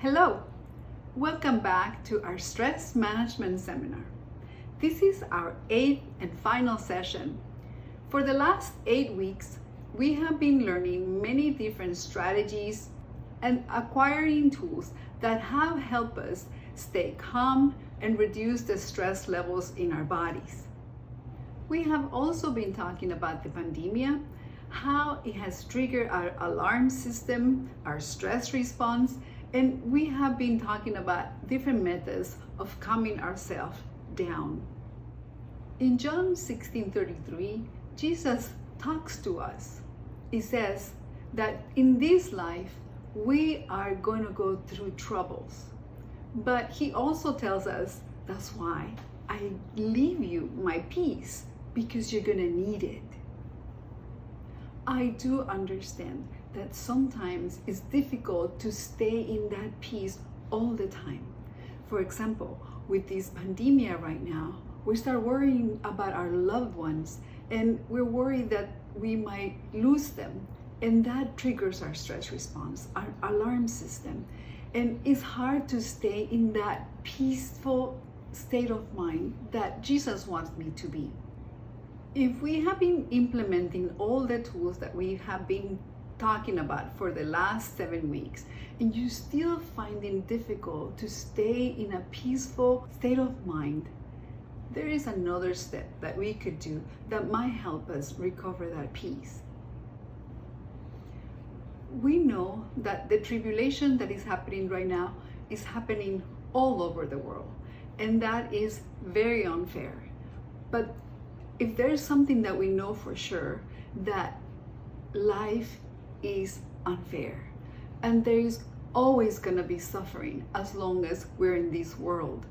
Hello, welcome back to our stress management seminar. This is our 8th and final session. For the last 8 weeks, we have been learning many different strategies and acquiring tools that have helped us stay calm and reduce the stress levels in our bodies. We have also been talking about the pandemic, how it has triggered our alarm system, our stress response, and we have been talking about different methods of calming ourselves down. In John 16:33, Jesus talks to us. He says that in this life, we are going to go through troubles. But he also tells us, that's why I leave you my peace, because you're going to need it. I do understand that sometimes it's difficult to stay in that peace all the time. For example, with this pandemic right now, we start worrying about our loved ones and we're worried that we might lose them. And that triggers our stress response, our alarm system. And it's hard to stay in that peaceful state of mind that Jesus wants me to be. If we have been implementing all the tools that we have been talking about for the last 7 weeks, and you still find it difficult to stay in a peaceful state of mind, there is another step that we could do that might help us recover that peace. We know that the tribulation that is happening right now is happening all over the world, and that is very unfair. But if there's something that we know for sure, that life is unfair, and there is always going to be suffering as long as we're in this world.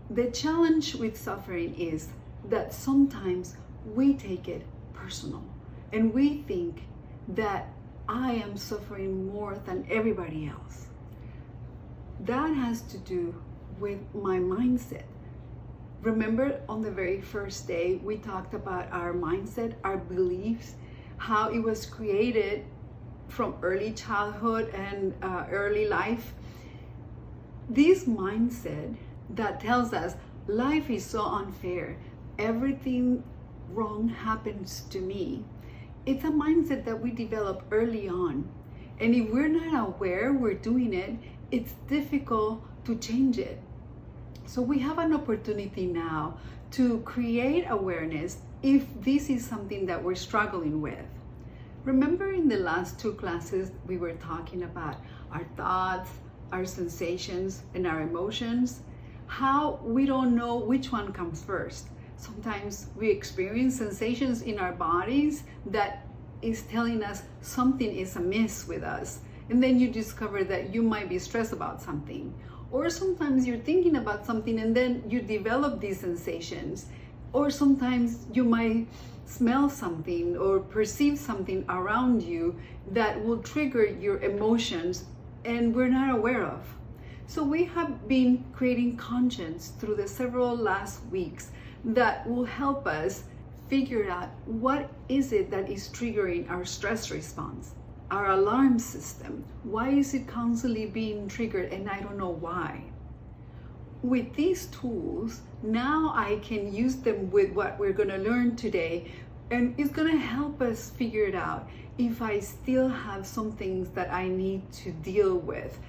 The challenge with suffering is that sometimes we take it personal and we think that I am suffering more than everybody else. That has to do with my mindset. Remember on the very first day, we talked about our mindset, our beliefs, how it was created from early childhood and early life. This mindset that tells us life is so unfair, everything wrong happens to me. It's a mindset that we develop early on. And if we're not aware we're doing it, it's difficult to change it. So we have an opportunity now to create awareness if this is something that we're struggling with. Remember in the last 2 classes, we were talking about our thoughts, our sensations, and our emotions, how we don't know which one comes first. Sometimes we experience sensations in our bodies that is telling us something is amiss with us. And then you discover that you might be stressed about something. Or sometimes you're thinking about something and then you develop these sensations. Or sometimes you might smell something or perceive something around you that will trigger your emotions and we're not aware of. So we have been creating conscience through the several last weeks that will help us figure out what is it that is triggering our stress response. Our alarm system, why is it constantly being triggered and I don't know why? With these tools, now I can use them with what we're going to learn today, and it's going to help us figure it out if I still have some things that I need to deal with.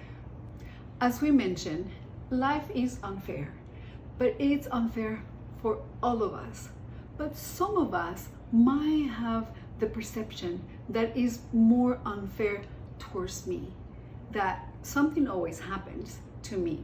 As we mentioned, life is unfair, but it's unfair for all of us. But some of us might have the perception that is more unfair towards me, that something always happens to me.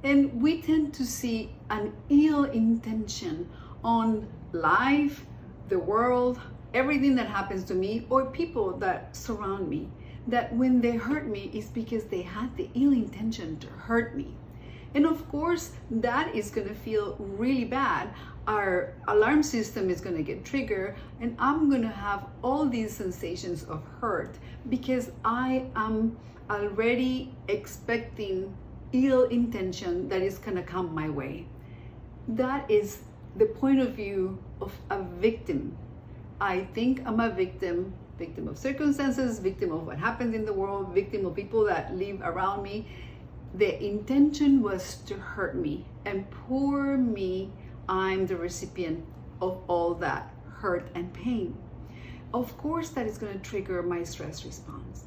And we tend to see an ill intention on life, the world, everything that happens to me, or people that surround me, that when they hurt me, it's because they had the ill intention to hurt me. And of course, that is going to feel really bad. Our alarm system is going to get triggered, and I'm going to have all these sensations of hurt because I am already expecting ill intention that is going to come my way. That is the point of view of a victim. I think I'm a victim victim of circumstances, victim of what happens in the world, victim of people that live around me. The intention was to hurt me, and poor me, I'm the recipient of all that hurt and pain. Of course, that is going to trigger my stress response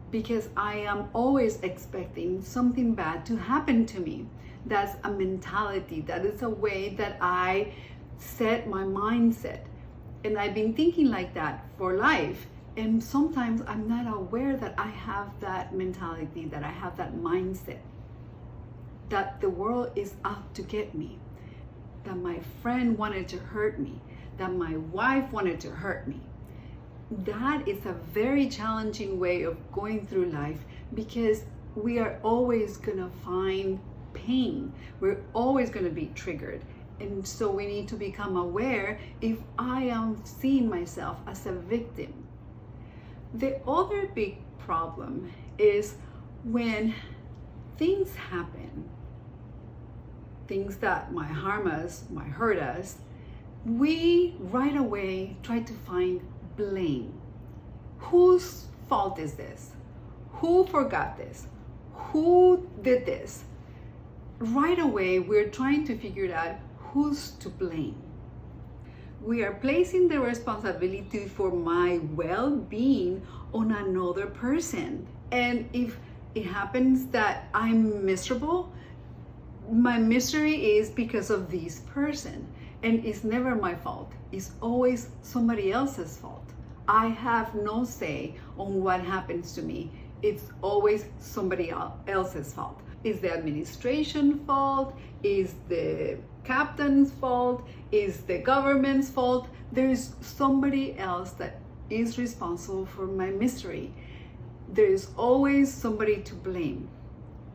because I am always expecting something bad to happen to me. That's a mentality. That is a way that I set my mindset. And I've been thinking like that for life. And sometimes I'm not aware that I have that mentality, that I have that mindset, that the world is out to get me, that my friend wanted to hurt me, that my wife wanted to hurt me. That is a very challenging way of going through life because we are always gonna find pain. We're always gonna be triggered. And so we need to become aware if I am seeing myself as a victim. The other big problem is when things happen, things that might harm us, might hurt us, we right away try to find blame. Whose fault is this? Who forgot this? Who did this? Right away, we're trying to figure out who's to blame. We are placing the responsibility for my well-being on another person. And if it happens that I'm miserable, my misery is because of this person. And it's never my fault. It's always somebody else's fault. I have no say on what happens to me. It's always somebody else's fault. Is the administration fault? Is the captain's fault? Is the government's fault? There's somebody else that is responsible for my misery. There's always somebody to blame.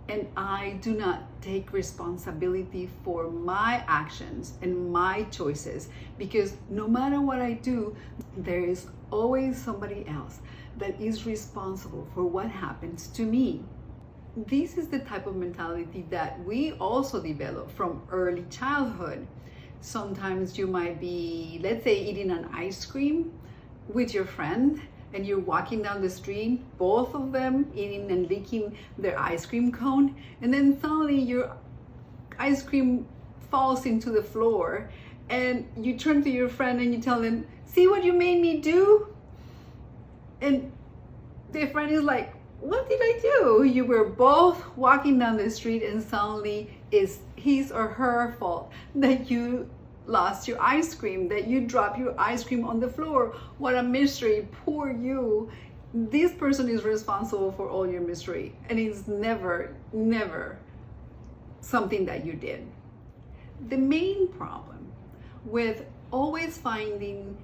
And I do not take responsibility for my actions and my choices because no matter what I do, there is always somebody else that is responsible for what happens to me. This is the type of mentality that we also develop from early childhood. Sometimes you might be, let's say, eating an ice cream with your friend and you're walking down the street, both of them eating and licking their ice cream cone, and then suddenly your ice cream falls into the floor and you turn to your friend and you tell them, "See what you made me do?" And the friend is like, "What did I do?" You were both walking down the street and suddenly it's his or her fault that you lost your ice cream, that you dropped your ice cream on the floor. What a misery, poor you. This person is responsible for all your misery, and it's never something that you did. The main problem with always finding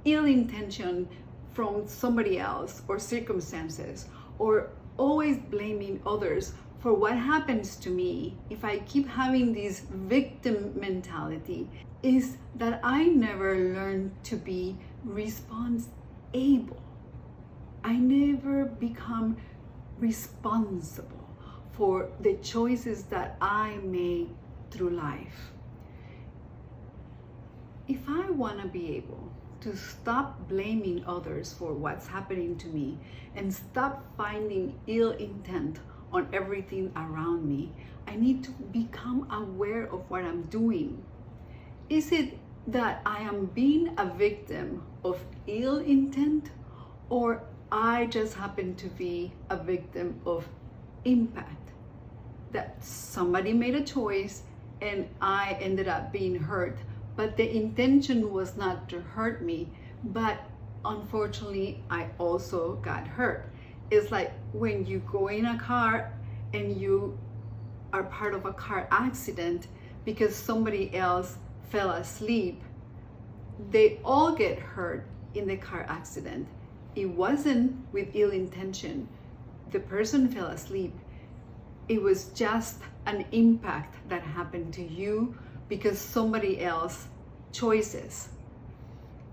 ill intention from somebody else or circumstances, or always blaming others for what happens to me, if I keep having this victim mentality, is that I never learn to be responsible. I never become responsible for the choices that I make through life. If I want to be able to stop blaming others for what's happening to me and stop finding ill intent on everything around me, I need to become aware of what I'm doing. Is it that I am being a victim of ill intent, or I just happen to be a victim of impact? That somebody made a choice and I ended up being hurt, but the intention was not to hurt me, but unfortunately I also got hurt. It's like when you go in a car and you are part of a car accident because somebody else fell asleep. They all get hurt in the car accident. It wasn't with ill intention. The person fell asleep. It was just an impact that happened to you because somebody else's choices.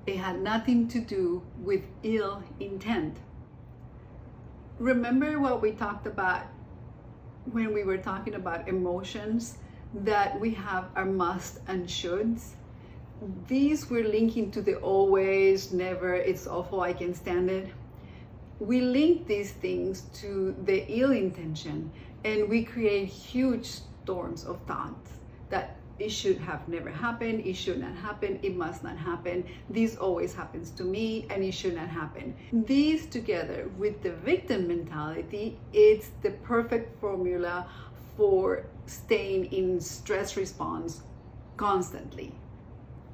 It had nothing to do with ill intent. Remember what we talked about when we were talking about emotions, that we have our must and shoulds? these we're linking to the always, never, it's awful, I can't stand it. We link these things to the ill intention, and we create huge storms of thoughts that it should have never happened, it should not happen, it must not happen, this always happens to me, and it should not happen. These together with the victim mentality, it's the perfect formula for staying in stress response constantly.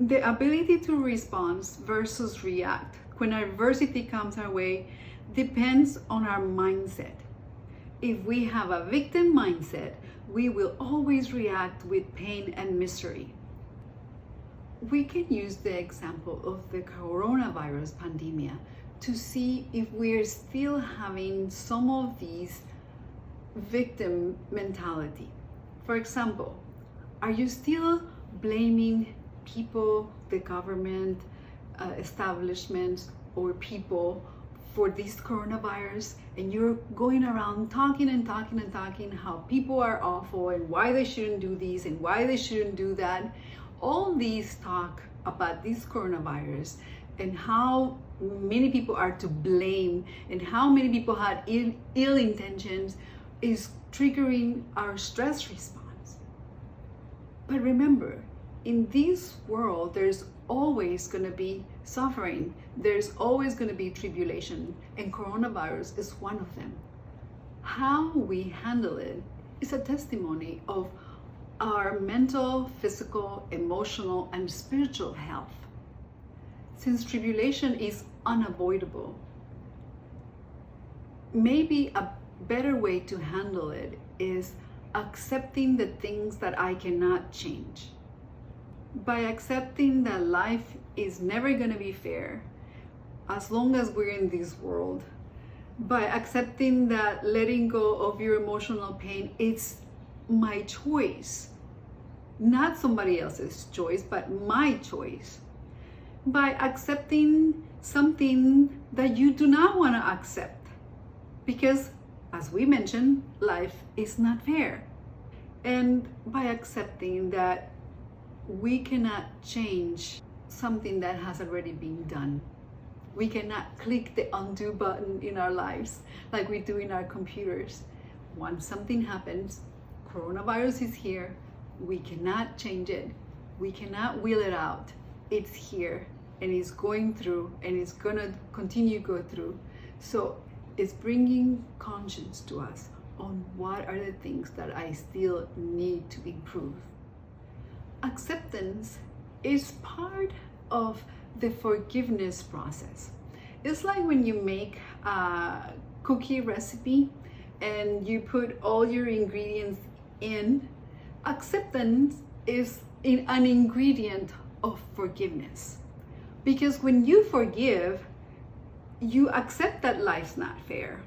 The ability to respond versus react when adversity comes our way depends on our mindset. If we have a victim mindset, we will always react with pain and misery. We can use the example of the coronavirus pandemic to see if we're still having some of these victim mentality. For example, are you still blaming people, the government, establishments, or people for this coronavirus, and you're going around talking how people are awful and why they shouldn't do this and why they shouldn't do that? All these talk about this coronavirus and how many people are to blame and how many people had ill intentions is triggering our stress response. But remember, in this world, there's always going to be suffering. There's always going to be tribulation, and coronavirus is one of them. How we handle it is a testimony of our mental, physical, emotional, and spiritual health. Since tribulation is unavoidable, maybe a better way to handle it is accepting the things that I cannot change. By accepting that life is never going to be fair as long as we're in this world, by accepting that letting go of your emotional pain, it's my choice, not somebody else's choice, but my choice. By accepting something that you do not want to accept, because as we mentioned, life is not fair. And by accepting that we cannot change something that has already been done. We cannot click the undo button in our lives like we do in our computers. Once something happens, coronavirus is here, we cannot change it. We cannot wheel it out. It's here and it's going through and it's gonna continue to go through. So it's bringing conscience to us on what are the things that I still need to improve. Acceptance is part of the forgiveness process. It's like when you make a cookie recipe and you put all your ingredients in. Acceptance is an ingredient of forgiveness. Because when you forgive, you accept that life's not fair.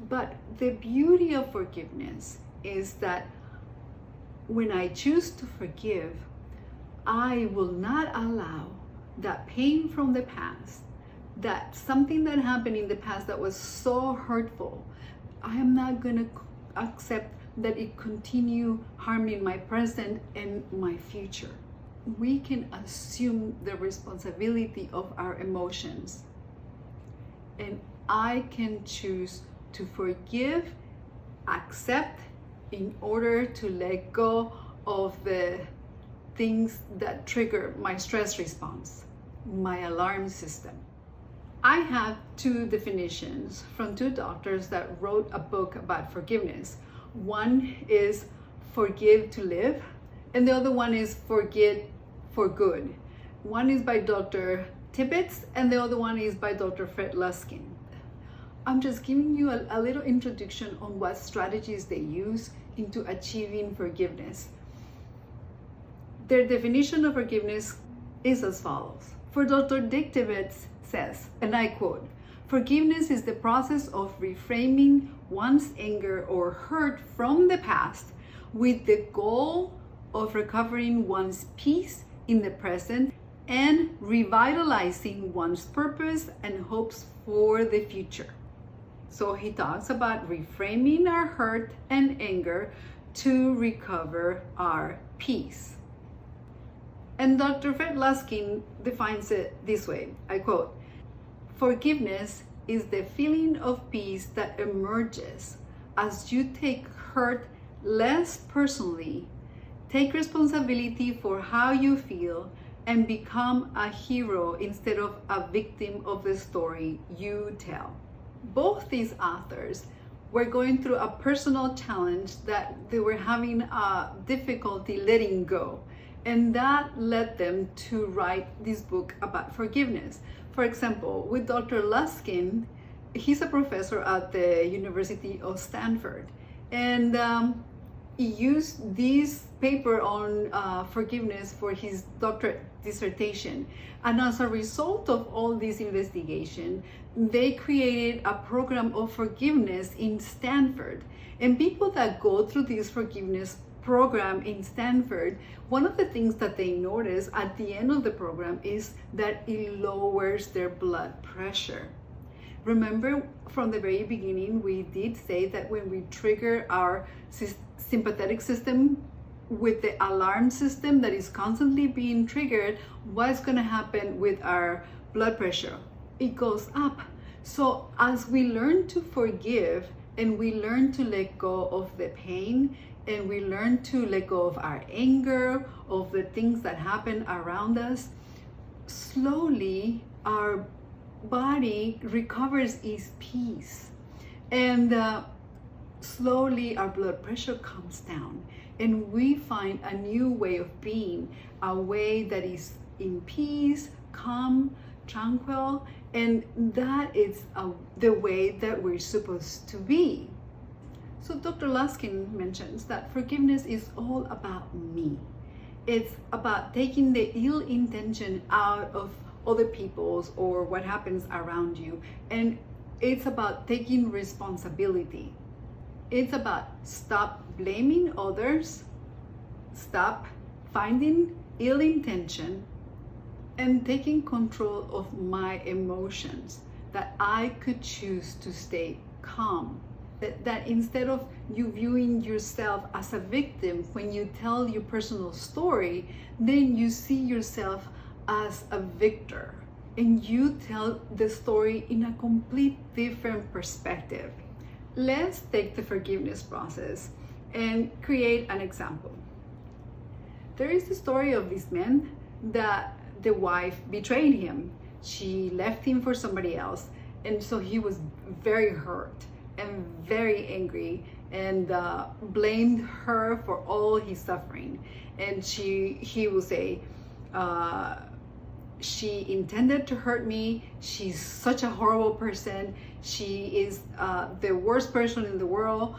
But the beauty of forgiveness is that when I choose to forgive, I will not allow that pain from the past, that something that happened in the past that was so hurtful, I am not going to accept that it continue harming my present and my future. We can assume the responsibility of our emotions. And I can choose to forgive, accept, in order to let go of the things that trigger my stress response, my alarm system. I have two definitions from two doctors that wrote a book about forgiveness. One is Forgive to Live, and the other one is Forget for Good. One is by Dr. Tibbetts, and the other one is by Dr. Fred Luskin. I'm just giving you a little introduction on what strategies they use into achieving forgiveness. Their definition of forgiveness is as follows. For Dr. Dick Tibbetts says, and I quote, "Forgiveness is the process of reframing one's anger or hurt from the past with the goal of recovering one's peace in the present and revitalizing one's purpose and hopes for the future." So he talks about reframing our hurt and anger to recover our peace. And Dr. Fred Luskin defines it this way, I quote, "Forgiveness is the feeling of peace that emerges as you take hurt less personally, take responsibility for how you feel, and become a hero instead of a victim of the story you tell." Both these authors were going through a personal challenge that they were having a difficulty letting go. And that led them to write this book about forgiveness. For example, with Dr. Luskin, he's a professor at the University of Stanford. And he used this paper on forgiveness for his doctorate dissertation. And as a result of all this investigation, they created a program of forgiveness in Stanford. And people that go through this forgiveness program in Stanford, one of the things that they notice at the end of the program is that it lowers their blood pressure. Remember from the very beginning, we did say that when we trigger our sympathetic system with the alarm system that is constantly being triggered, what's going to happen with our blood pressure? It goes up. So as we learn to forgive and we learn to let go of the pain, and we learn to let go of our anger, of the things that happen around us, slowly our body recovers its peace. And slowly our blood pressure comes down. And we find a new way of being, a way that is in peace, calm, tranquil. And that is the way that we're supposed to be. So Dr. Luskin mentions that forgiveness is all about me. It's about taking the ill intention out of other people's or what happens around you. And it's about taking responsibility. It's about stop blaming others, stop finding ill intention, and taking control of my emotions, that I could choose to stay calm. That instead of you viewing yourself as a victim when you tell your personal story, then you see yourself as a victor and you tell the story in a complete different perspective. Let's take the forgiveness process and create an example. There is the story of this man that the wife betrayed him. She left him for somebody else, and so he was very hurt and very angry and blamed her for all his suffering. And he will say, she intended to hurt me. She's such a horrible person. She is the worst person in the world.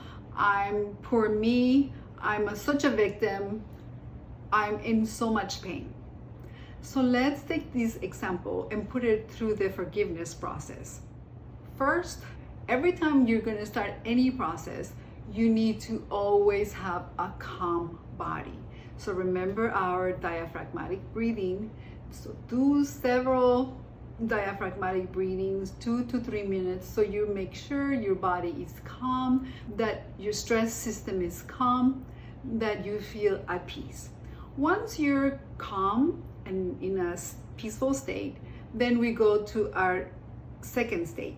Poor me. I'm such a victim. I'm in so much pain. So let's take this example and put it through the forgiveness process. First, every time you're going to start any process, you need to always have a calm body. So remember our diaphragmatic breathing. So do several diaphragmatic breathings, 2 to 3 minutes, so you make sure your body is calm, that your stress system is calm, that you feel at peace. Once you're calm and in a peaceful state, then we go to our second state.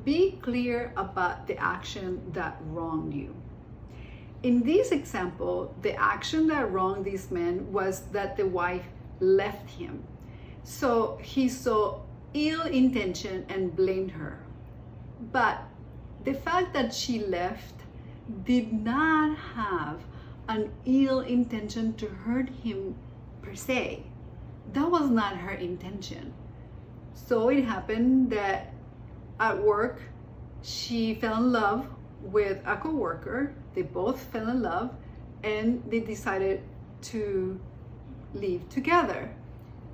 Be clear about the action that wronged you. In this example, the action that wronged this man was that the wife left him. So he saw ill intention and blamed her. But the fact that she left did not have an ill intention to hurt him per se. That was not her intention. So it happened that at work, she fell in love with a coworker. They both fell in love and they decided to live together.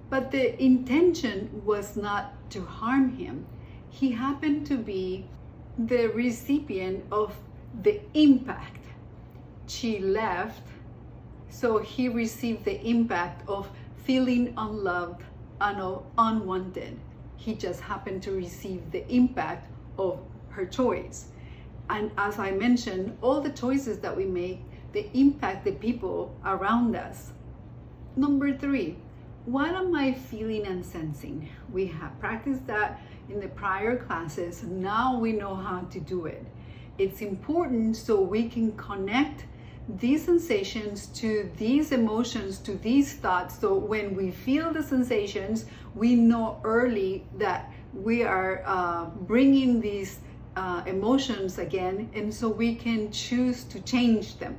But the intention was not to harm him. He happened to be the recipient of the impact. She left, so he received the impact of feeling unloved and unwanted. He just happened to receive the impact of her choice. And as I mentioned, all the choices that we make, they impact the people around us. Number 3, what am I feeling and sensing? We have practiced that in the prior classes. Now we know how to do it. It's important so we can connect these sensations to these emotions, to these thoughts. So when we feel the sensations, we know early that we are bringing these emotions again, and so we can choose to change them.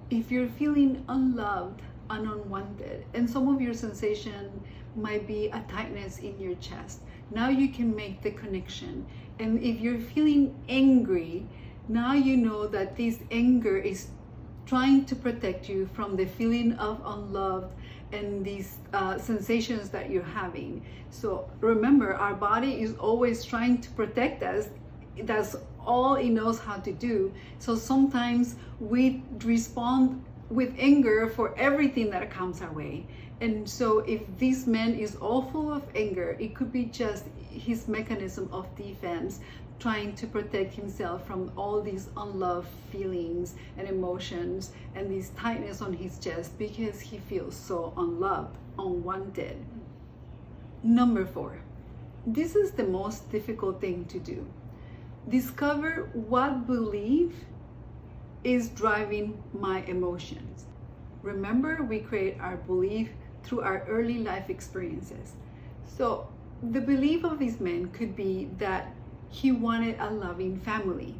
If you're feeling unloved and unwanted, and some of your sensation might be a tightness in your chest, now you can make the connection. And if you're feeling angry, now you know that this anger is trying to protect you from the feeling of unloved and these sensations that you're having. So remember, our body is always trying to protect us. That's all it knows how to do. So sometimes we respond with anger for everything that comes our way. And so if this man is all full of anger, it could be just his mechanism of defense, trying to protect himself from all these unloved feelings and emotions and this tightness on his chest because he feels so unloved, unwanted. Number 4, this is the most difficult thing to do. Discover what belief is driving my emotions. Remember, we create our belief through our early life experiences. So the belief of this man could be that he wanted a loving family.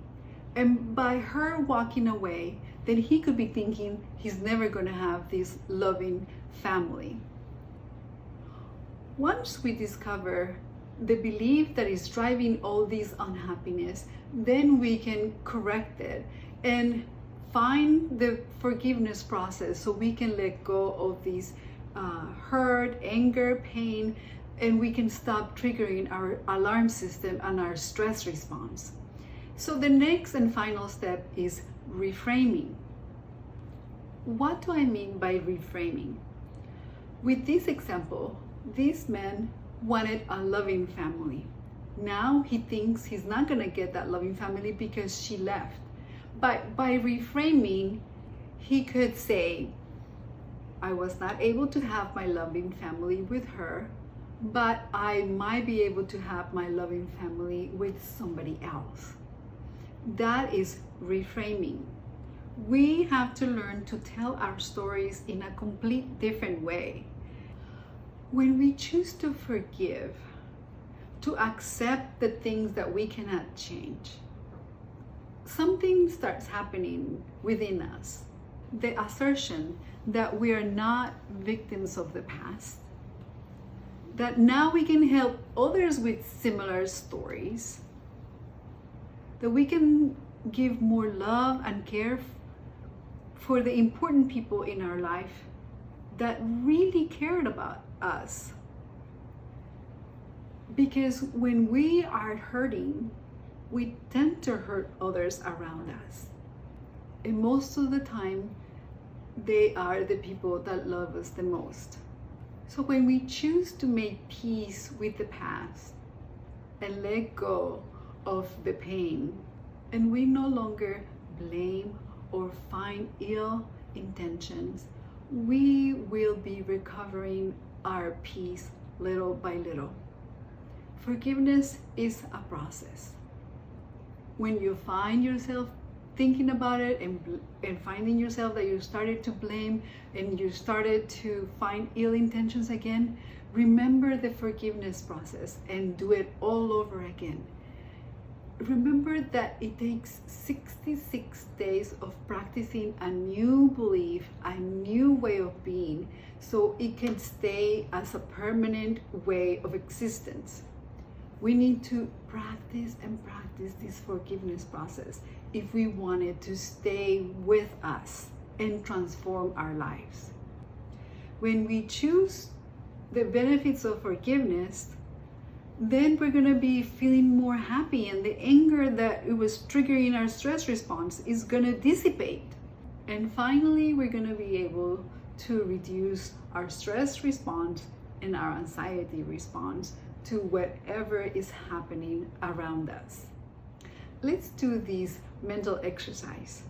And by her walking away, then he could be thinking he's never going to have this loving family. Once we discover the belief that is driving all this unhappiness, then we can correct it and find the forgiveness process so we can let go of these hurt, anger, pain, and we can stop triggering our alarm system and our stress response. So the next and final step is reframing. What do I mean by reframing? With this example, this man wanted a loving family. Now he thinks he's not gonna get that loving family because she left. But by reframing, he could say, I was not able to have my loving family with her, but I might be able to have my loving family with somebody else. That is reframing. We have to learn to tell our stories in a complete different way. When we choose to forgive, to accept the things that we cannot change, something starts happening within us. The assertion that we are not victims of the past, that now we can help others with similar stories, that we can give more love and care for the important people in our life that really cared about us. Because when we are hurting, we tend to hurt others around us. And most of the time, they are the people that love us the most. So when we choose to make peace with the past and let go of the pain, and we no longer blame or find ill intentions, we will be recovering our peace little by little. Forgiveness is a process. When you find yourself thinking about it and finding yourself that you started to blame and you started to find ill intentions again, remember the forgiveness process and do it all over again. Remember that it takes 66 days of practicing a new belief, a new way of being, so it can stay as a permanent way of existence. We need to practice and practice this forgiveness process if we want it to stay with us and transform our lives. When we choose the benefits of forgiveness, then we're going to be feeling more happy, and the anger that it was triggering our stress response is going to dissipate. And finally, we're going to be able to reduce our stress response and our anxiety response to whatever is happening around us. Let's do this mental exercise.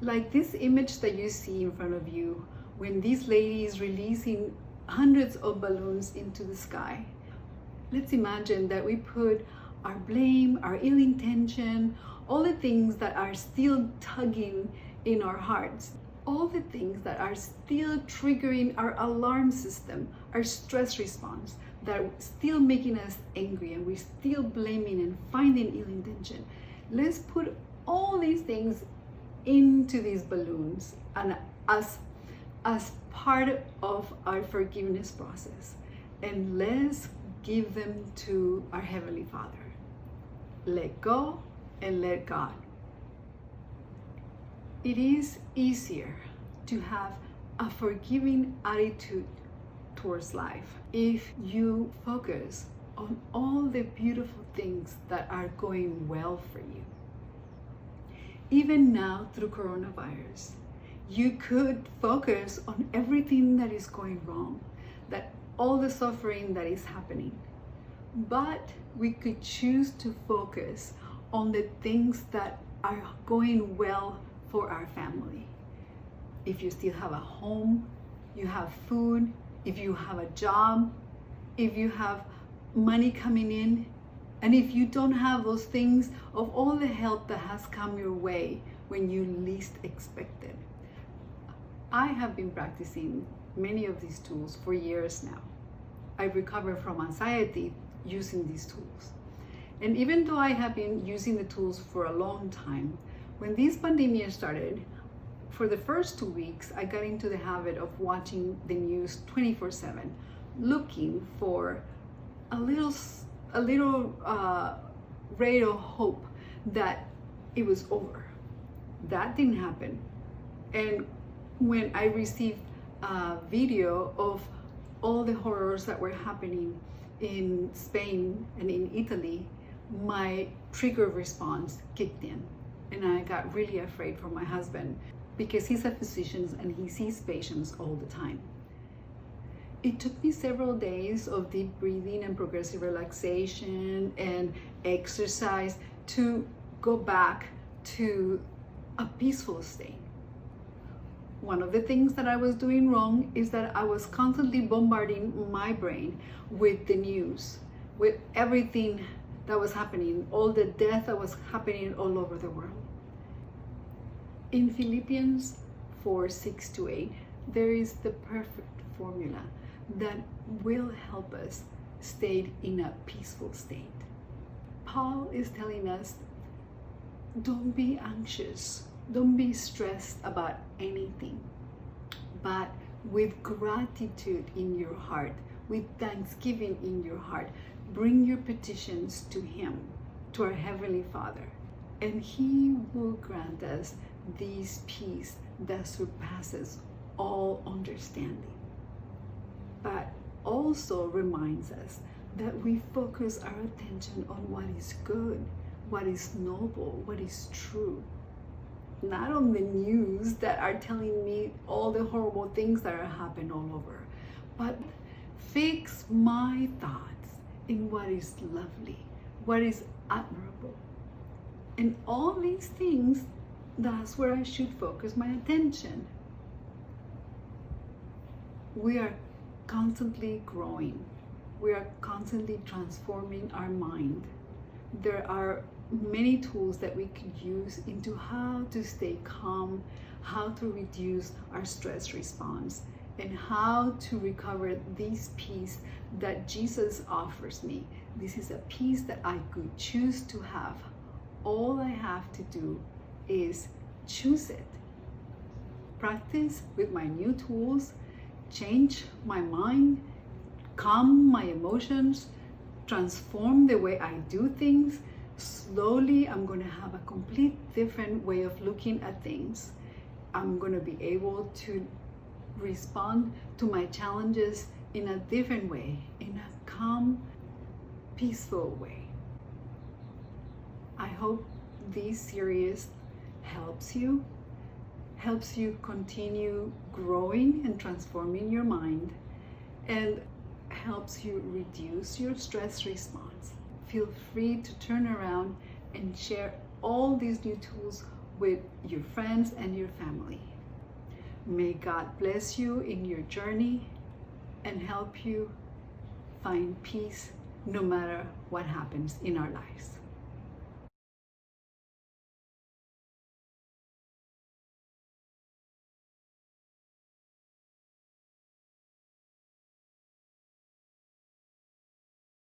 Like this image that you see in front of you, when this lady is releasing hundreds of balloons into the sky. Let's imagine that we put our blame, our ill intention, all the things that are still tugging in our hearts, all the things that are still triggering our alarm system, our stress response, that are still making us angry, and we're still blaming and finding ill intention. Let's put all these things into these balloons and as part of our forgiveness process, and let's give them to our Heavenly Father. Let go and let God. It is easier to have a forgiving attitude towards life if you focus on all the beautiful things that are going well for you. Even now, through coronavirus, you could focus on everything that is going wrong, that all the suffering that is happening. But we could choose to focus on the things that are going well for our family. If you still have a home, you have food, if you have a job, if you have money coming in, and if you don't have those things, of all the help that has come your way when you least expected. I have been practicing many of these tools for years now. I recovered from anxiety using these tools. And even though I have been using the tools for a long time, when this pandemic started, for the first 2 weeks, I got into the habit of watching the news 24/7, looking for a little ray of hope that it was over. That didn't happen. And when I received a video of all the horrors that were happening in Spain and in Italy, my trigger response kicked in. And I got really afraid for my husband, because he's a physician and he sees patients all the time. It took me several days of deep breathing and progressive relaxation and exercise to go back to a peaceful state. One of the things that I was doing wrong is that I was constantly bombarding my brain with the news, with everything that was happening, all the death that was happening all over the world. In Philippians 4:6-8, there is the perfect formula that will help us stay in a peaceful state. Paul is telling us, don't be anxious, don't be stressed about anything, but with gratitude in your heart, with thanksgiving in your heart, bring your petitions to Him, to our Heavenly Father, and He will grant us this peace that surpasses all understanding. But also reminds us that we focus our attention on what is good, what is noble, what is true. Not on the news that are telling me all the horrible things that are happening all over, but fix my thoughts in what is lovely, what is admirable. And all these things, that's where I should focus my attention. We are constantly growing. We are constantly transforming our mind. There are many tools that we could use into how to stay calm, how to reduce our stress response, and how to recover this peace that Jesus offers me. This is a peace that I could choose to have. All I have to do is choose it. Practice with my new tools, change my mind, calm my emotions, transform the way I do things. Slowly, I'm going to have a complete different way of looking at things. I'm going to be able to respond to my challenges in a different way, in a calm, peaceful way. I hope this series helps you continue growing and transforming your mind, and helps you reduce your stress response. Feel free to turn around and share all these new tools with your friends and your family. May God bless you in your journey and help you find peace no matter what happens in our lives.